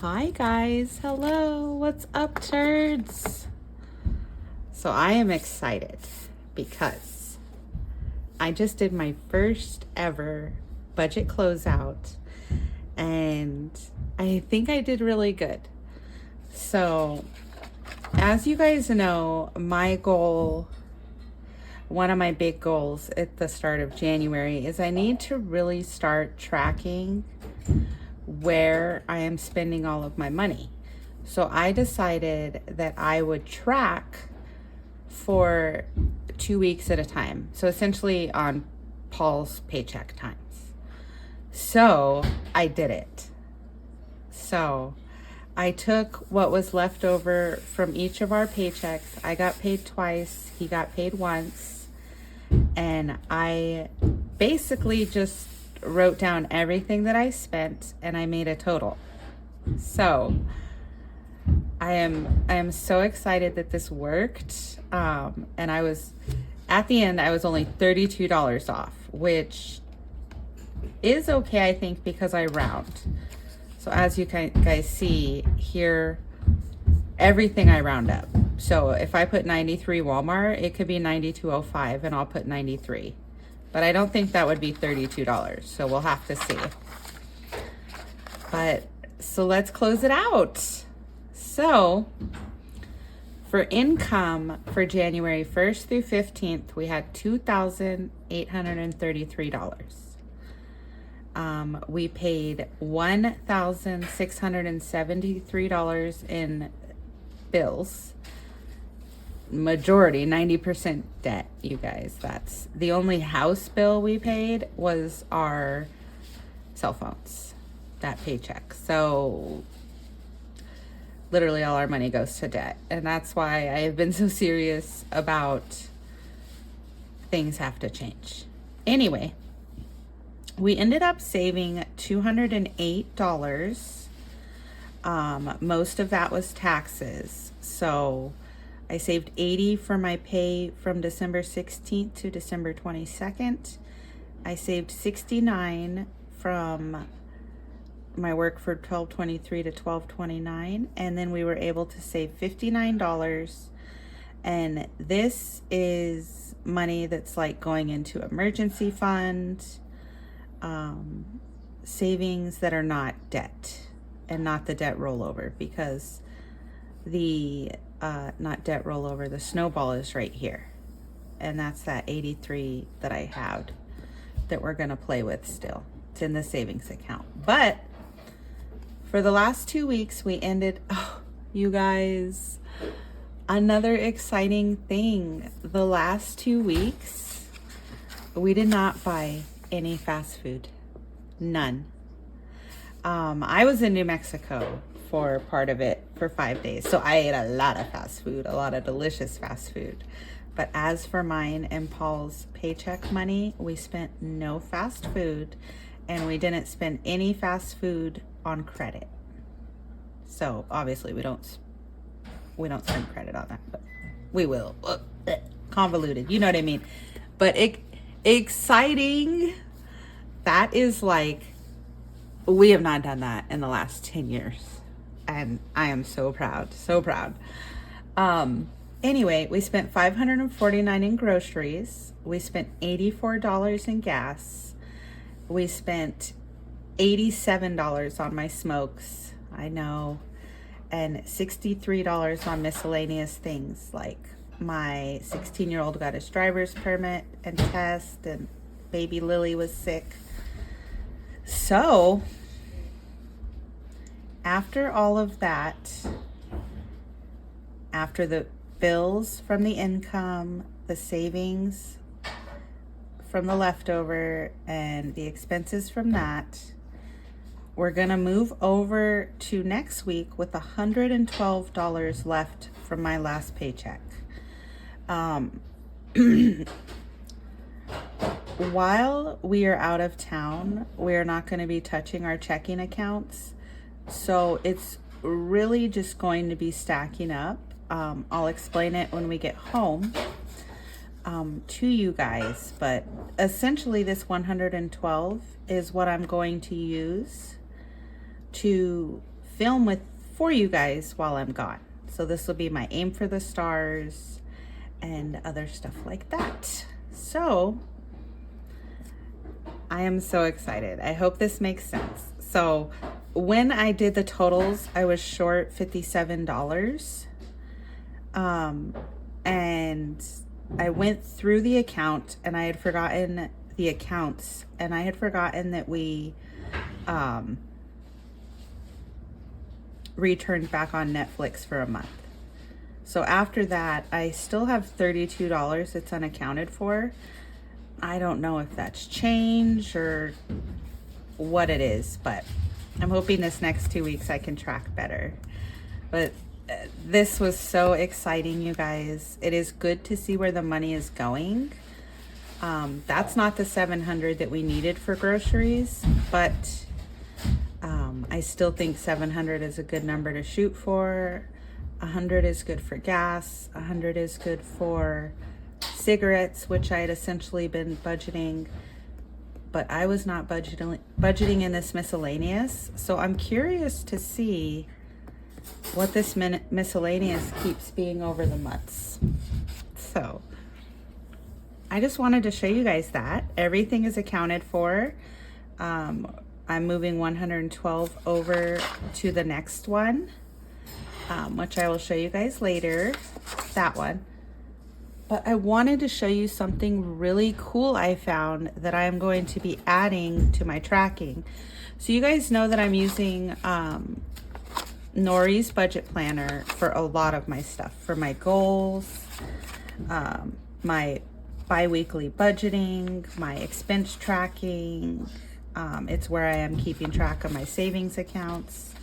Hi guys, hello, what's up turds? So I am excited because I just did my first ever budget closeout and I think I did really good. So as you guys know, my goal, one of my big goals at the start of January is I need to really start tracking where I am spending all of my money. So I decided that I would track for 2 weeks at a time. So essentially on Paul's paycheck times. So I did it. So I took what was left over from each of our paychecks. I got paid twice, he got paid once, and I basically just wrote down everything that I spent and I made a total. So I am so excited that this worked. And I was at the end, I was only $32 off, which is okay, I think, because I round. So as you guys see here, everything I round up. So if I put 93 Walmart, it could be 92.05 and I'll put 93. But I don't think that would be $32, so we'll have to see. But, so let's close it out. So, for income for January 1st through 15th, we had $2,833. We paid $1,673 in bills. Majority, 90% debt, you guys. That's the only house bill we paid was our cell phones, that paycheck. So literally all our money goes to debt. And that's why I have been so serious about things have to change. Anyway, we ended up saving $208. Most of that was taxes. So I saved $80 for my pay from December 16th to December 22nd. I saved $69 from my work for 12/23 to 12/29, and then we were able to save $59. And this is money that's like going into emergency fund, savings that are not debt and not the debt rollover, because the not debt rollover, the snowball is right here, and that's that 83 that I had that we're gonna play with still. It's in the savings account. But for the last 2 weeks we ended, oh you guys, another exciting thing, the last 2 weeks we did not buy any fast food. None. I was in New Mexico for part of it for 5 days. So I ate a lot of fast food, a lot of delicious fast food. But as for mine and Paul's paycheck money, we spent no fast food, and we didn't spend any fast food on credit. So obviously we don't spend credit on that, but we will. Convoluted, you know what I mean? But exciting. That is like, we have not done that in the last 10 years. And I am so proud, so proud. Anyway, we spent $549 in groceries. We spent $84 in gas. We spent $87 on my smokes, I know, and $63 on miscellaneous things, like my 16-year-old got his driver's permit and test, and baby Lily was sick. So after all of that, after the bills from the income, the savings from the leftover, and the expenses from that, we're gonna move over to next week with $112 left from my last paycheck. While we are out of town, we're not going to be touching our checking accounts. So it's really just going to be stacking up. I'll explain it when we get home to you guys. But essentially this 112 is what I'm going to use to film for you guys while I'm gone. So this will be my aim for the stars and other stuff like that. So I am so excited. I hope this makes sense. So when I did the totals, I was short $57. And I went through the account and I had forgotten the accounts, and I had forgotten that we returned back on Netflix for a month. So after that, I still have $32 that's unaccounted for. I don't know if that's change or what it is, but I'm hoping this next 2 weeks I can track better. But this was so exciting, you guys. It is good to see where the money is going. That's not the $700 that we needed for groceries, but I still think $700 is a good number to shoot for. $100 is good for gas. $100 is good for cigarettes, which I had essentially been budgeting, but I was not budgeting in this miscellaneous. So I'm curious to see what this miscellaneous keeps being over the months. So I just wanted to show you guys that everything is accounted for. I'm moving 112 over to the next one, which I will show you guys later, that one. But I wanted to show you something really cool I found that I'm going to be adding to my tracking. So you guys know that I'm using Nori's budget planner for a lot of my stuff, for my goals, my bi-weekly budgeting, my expense tracking. It's where I am keeping track of my savings accounts.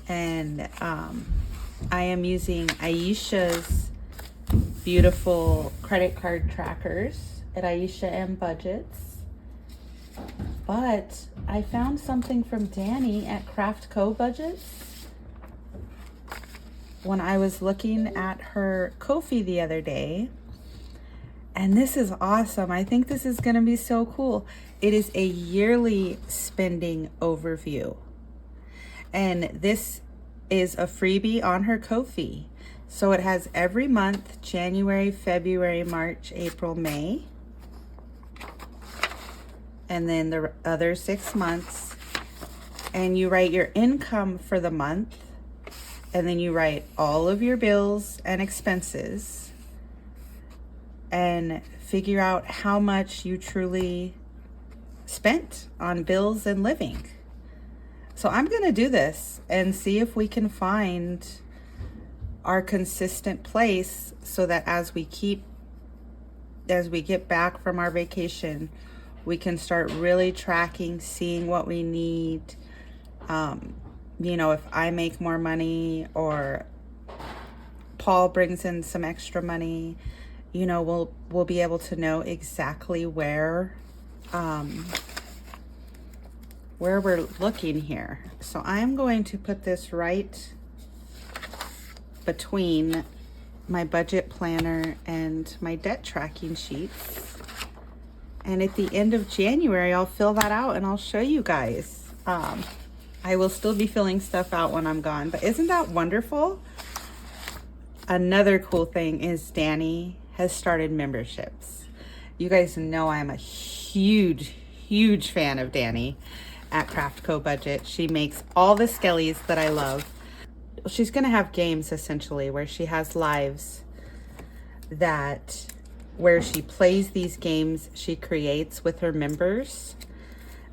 And I am using Aisha's beautiful credit card trackers at Aisha and Budgets. But I found something from Danny at Craft Co Budgets when I was looking at her Ko-fi the other day. And this is awesome. I think this is going to be so cool. It is a yearly spending overview. And this is a freebie on her Ko-fi. So it has every month, January, February, March, April, May. And then the other 6 months. And you write your income for the month. And then you write all of your bills and expenses. And figure out how much you truly spent on bills and living. So I'm going to do this and see if we can find our consistent place so that as we get back from our vacation, we can start really tracking, seeing what we need. You know, if I make more money or Paul brings in some extra money, you know, we'll be able to know exactly where we're looking here. So I'm going to put this right between my budget planner and my debt tracking sheets. And at the end of January, I'll fill that out and I'll show you guys. I will still be filling stuff out when I'm gone, but isn't that wonderful? Another cool thing is Danny has started memberships. You guys know I'm a huge fan of Danny at Craft Co Budget. She makes all the skellies that I love. She's gonna have games essentially where she has lives where she plays these games she creates with her members.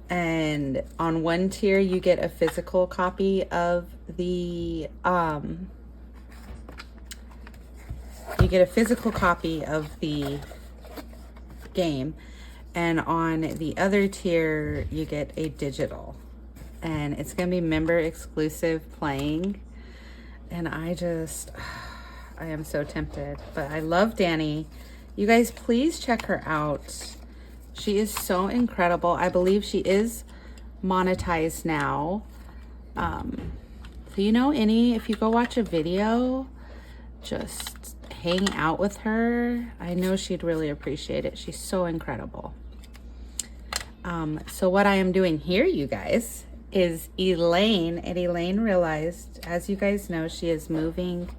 And on one tier you get a physical copy of the game, and on the other tier you get a digital, and it's gonna be member exclusive playing. And I am so tempted, but I love Danny. You guys, please check her out. She is so incredible. I believe she is monetized now. So you know, if you go watch a video, just hang out with her. I know she'd really appreciate it. She's so incredible. So what I am doing here, you guys, is Elaine. And Elaine realized, as you guys know, she is moving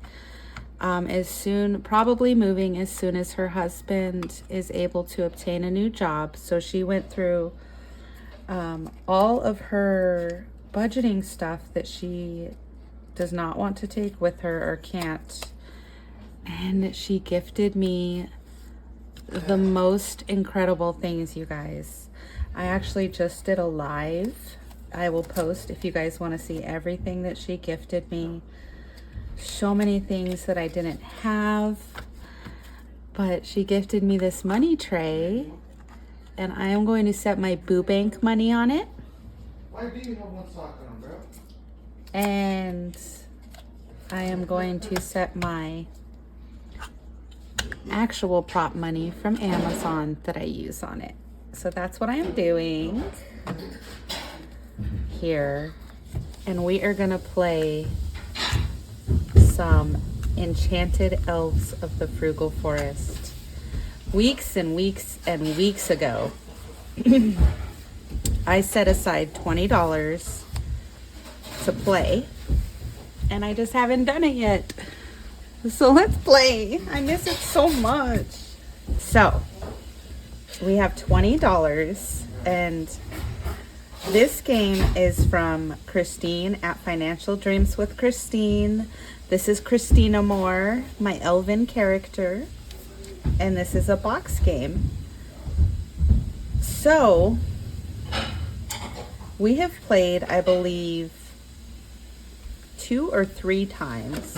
probably moving as soon as her husband is able to obtain a new job. So she went through all of her budgeting stuff that she does not want to take with her or can't. And she gifted me the most incredible things, you guys. I actually just did a live. I will post if you guys want to see everything that she gifted me. So many things that I didn't have, but she gifted me this money tray, and I am going to set my boo bank money on it. Why do you have one sock on, bro? And I am going to set my actual prop money from Amazon that I use on it. So that's what I am doing here. And we are gonna play some Enchanted Elves of the Frugal Forest. Weeks and weeks and weeks ago, I set aside $20 to play, and I just haven't done it yet. So let's play. I miss it so much. So we have $20, and this game is from Christine at Financial Dreams with Christine. This is Christina Moore, my elven character, and this is a box game. So we have played, I believe, 2 or 3 times.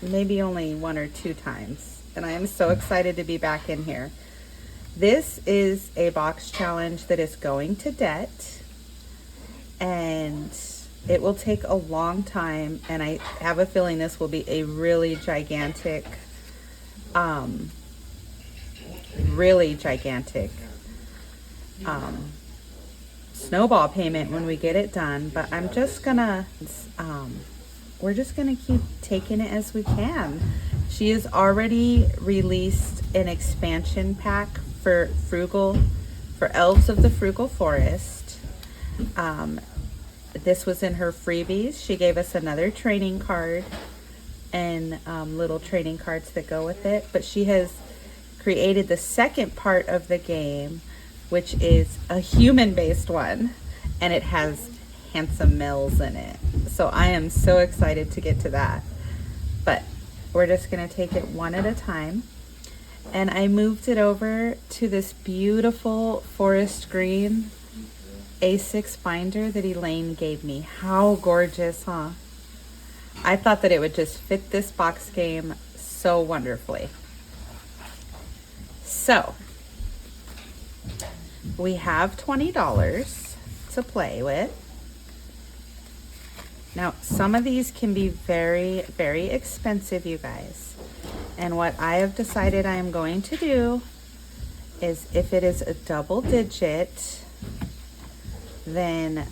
Maybe only 1 or 2 times. And I am so excited to be back in here. This is a box challenge that is going to debt. And it will take a long time. And I have a feeling this will be a really gigantic, snowball payment when we get it done. But I'm just gonna, we're just gonna keep taking it as we can. She has already released an expansion pack for Elves of the Frugal Forest. This was in her freebies. She gave us another training card and little training cards that go with it. But she has created the second part of the game, which is a human-based one, and it has handsome males in it. So I am so excited to get to that. But we're just gonna take it one at a time. And I moved it over to this beautiful forest green A6 binder that Elaine gave me. How gorgeous, huh? I thought that it would just fit this box game so wonderfully. So we have $20 to play with. Now, some of these can be very, very expensive, you guys. And what I have decided I am going to do is, if it is a double digit, then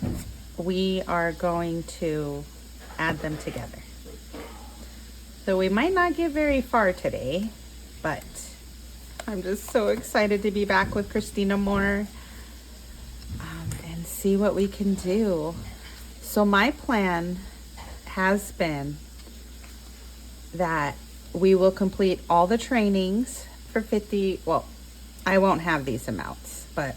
we are going to add them together. So we might not get very far today, but I'm just so excited to be back with Christina Moore and see what we can do. So my plan has been that we will complete all the trainings for 50. Well, I won't have these amounts, but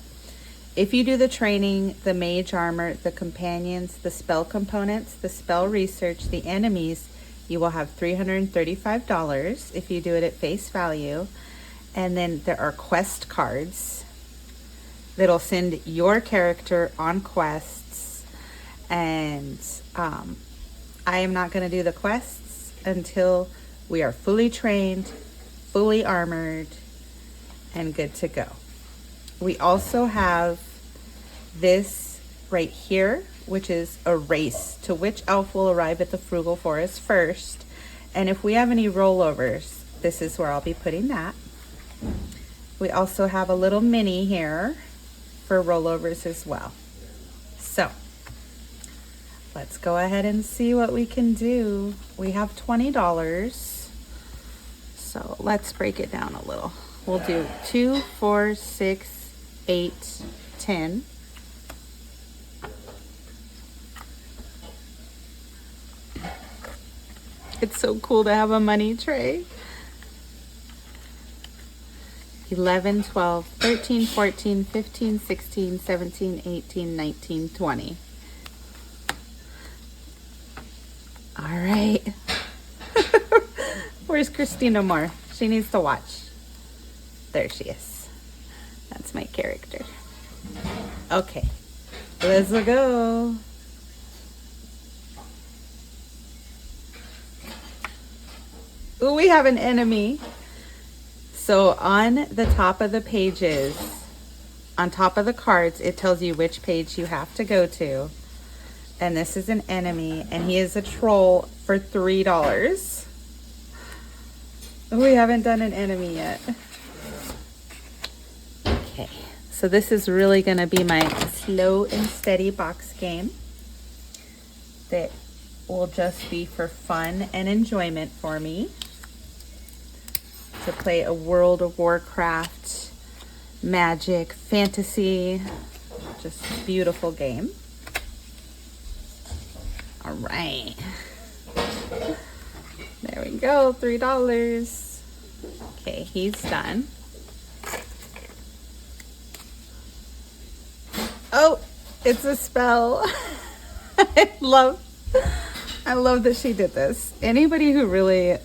if you do the training, the mage armor, the companions, the spell components, the spell research, the enemies, you will have $335 if you do it at face value. And then there are quest cards that'll send your character on quests. And I am not going to do the quests until we are fully trained, fully armored, and good to go. We also have this right here, which is a race to which elf will arrive at the Frugal Forest first. And if we have any rollovers, this is where I'll be putting that. We also have a little mini here for rollovers as well. So let's go ahead and see what we can do. We have $20. So let's break it down a little. We'll do 2, 4, 6, 8, 10. It's so cool to have a money tray. 11, 12, 13, 14, 15, 16, 17, 18, 19, 20. All right. Where's Christina Moore? She needs to watch. There she is. That's my character. Okay, let's go. Ooh, we have an enemy. So on the top of the pages, on top of the cards, it tells you which page you have to go to. And this is an enemy, and he is a troll for $3. We haven't done an enemy yet. Okay, so this is really gonna be my slow and steady box game that will just be for fun and enjoyment for me. To play a World of Warcraft, magic, fantasy, just beautiful game. All right. There we go, $3. Okay, he's done. Oh, it's a spell. I love that she did this. Anybody who really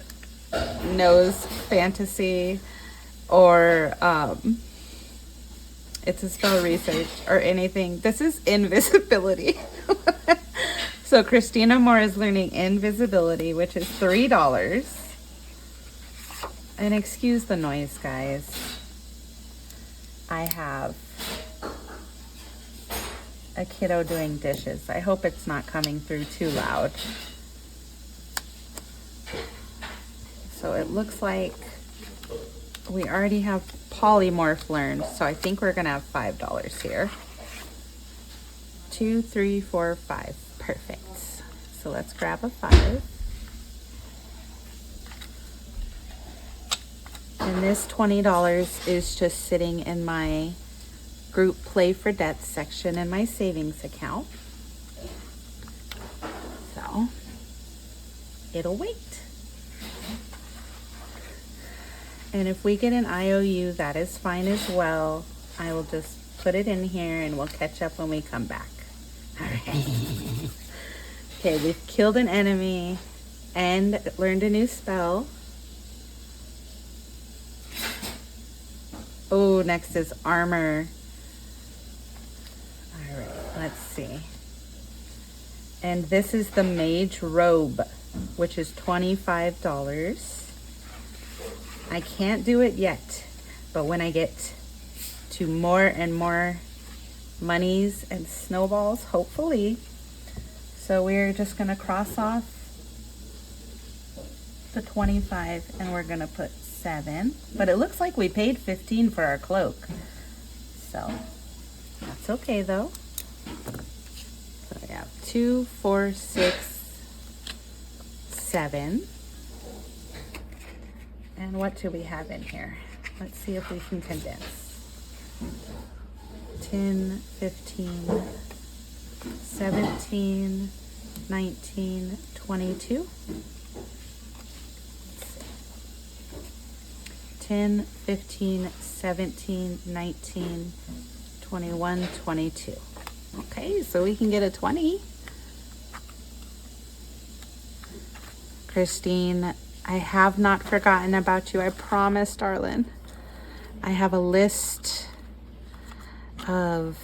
knows fantasy or it's a spell research or anything, this is invisibility. So Christina Moore is learning invisibility, which is $3. And excuse the noise, guys. I have a kiddo doing dishes. I hope it's not coming through too loud. So it looks like we already have polymorph learned, so I think we're gonna have $5 here. 2, 3, 4, 5. Perfect. So let's grab a 5. And this $20 is just sitting in my group play for debt section in my savings account. So it'll wait. And if we get an IOU, that is fine as well. I will just put it in here and we'll catch up when we come back. All right. Okay, we've killed an enemy and learned a new spell. Oh, next is armor. All right, let's see. And this is the mage robe, which is $25. I can't do it yet, but when I get to more and more monies and snowballs, hopefully. So we're just gonna cross off the 25 and we're gonna put 7, but it looks like we paid 15 for our cloak. So that's okay though. So I have 2, 4, 6, 7. And what do we have in here? Let's see if we can condense. 10, 15, 17, 19, 22. 10, 15, 17, 19, 21, 22. Okay, so we can get a 20. Christine, I have not forgotten about you. I promise, darling. I have a list of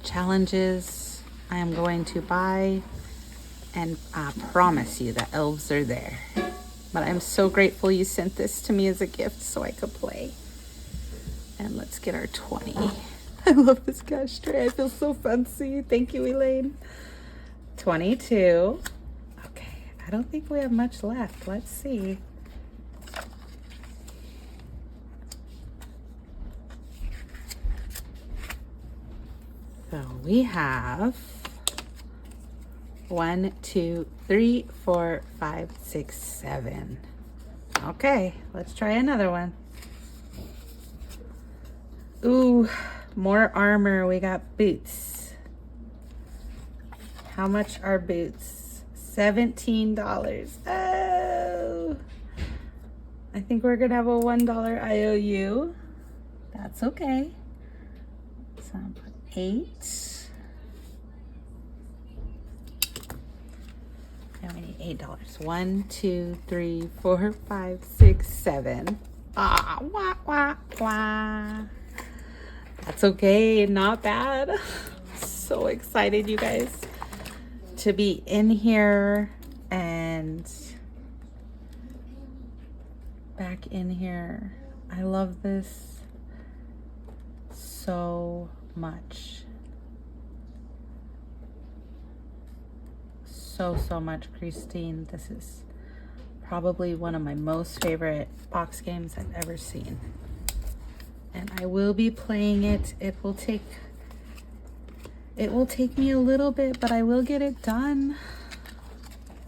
challenges I am going to buy, and I promise you the elves are there. But I'm so grateful you sent this to me as a gift so I could play. And let's get our 20. I love this cash tray. I feel so fancy. Thank you, Elaine. 22. Okay, I don't think we have much left. Let's see. So we have 1, 2, 3, 4, 5, 6, 7. Okay, let's try another one. Ooh, more armor. We got boots. How much are boots? $17. I think we're gonna have a $1 IOU. That's okay. So I'll put 8. And we need $8. 1, 2, 3, 4, 5, 6, 7. Ah, wah, wah, wah. That's okay, not bad. So excited, you guys, to be in here and back in here. I love this so much. So much, Christine. This is probably one of my most favorite box games I've ever seen. And I will be playing it. It will take me a little bit, but I will get it done.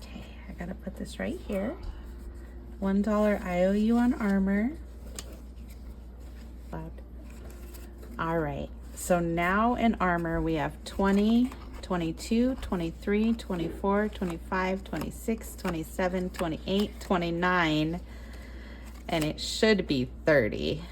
Okay, I gotta put this right here. $1 IOU on armor. Loud. All right, so now in armor we have 20, 22, 23, 24, 25, 26, 27, 28, 29, and it should be 30.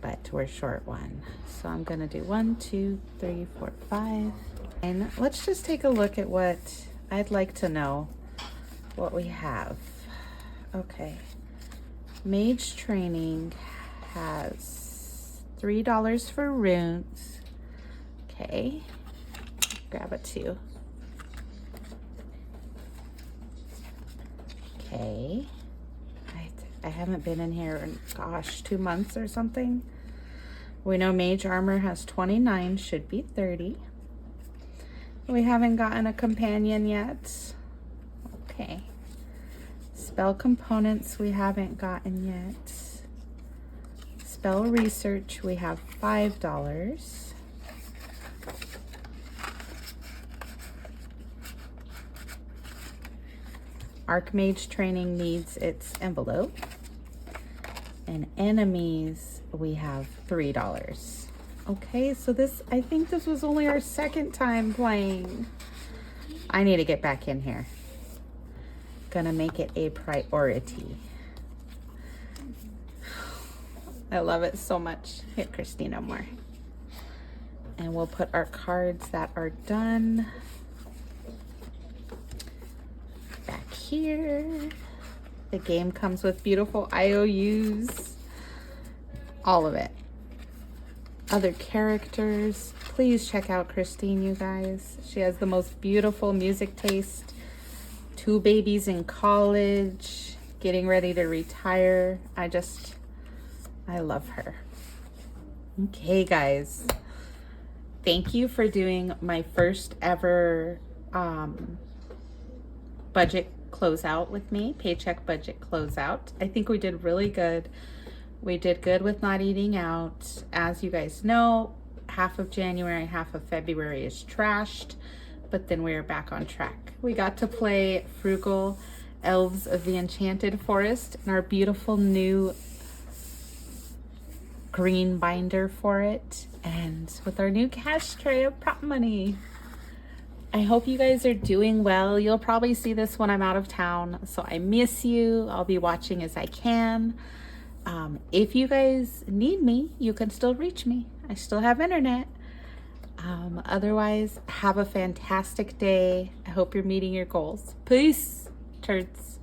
But we're short 1. So I'm gonna do 1, 2, 3, 4, 5. And let's just take a look at what I'd like to know what we have. Okay. Mage Training has $3 for runes. Okay. Grab a 2. Okay. I haven't been in here in, gosh, 2 months or something. We know Mage Armor has 29, should be 30. We haven't gotten a companion yet. Okay. Spell components we haven't gotten yet. Spell research we have $5. Archmage Training needs its envelope. And enemies, we have $3. Okay, so this, I think this was only our second time playing. I need to get back in here. Gonna make it a priority. I love it so much. Here, Christina, more. And we'll put our cards that are done back here. The game comes with beautiful IOUs, all of it. Other characters, please check out Christine, you guys. She has the most beautiful music taste. 2 babies in college, getting ready to retire. I love her. Okay, guys. Thank you for doing my first ever budget closeout with me, paycheck budget closeout. I think we did really good. We did good with not eating out. As you guys know, half of January, half of February is trashed, but then we are back on track. We got to play Frugal Elves of the Enchanted Forest and our beautiful new green binder for it, and with our new cash tray of prop money. I hope you guys are doing well. You'll probably see this when I'm out of town, so I miss you. I'll be watching as I can. If you guys need me, you can still reach me. I still have internet. Otherwise, have a fantastic day. I hope you're meeting your goals. Peace, turds.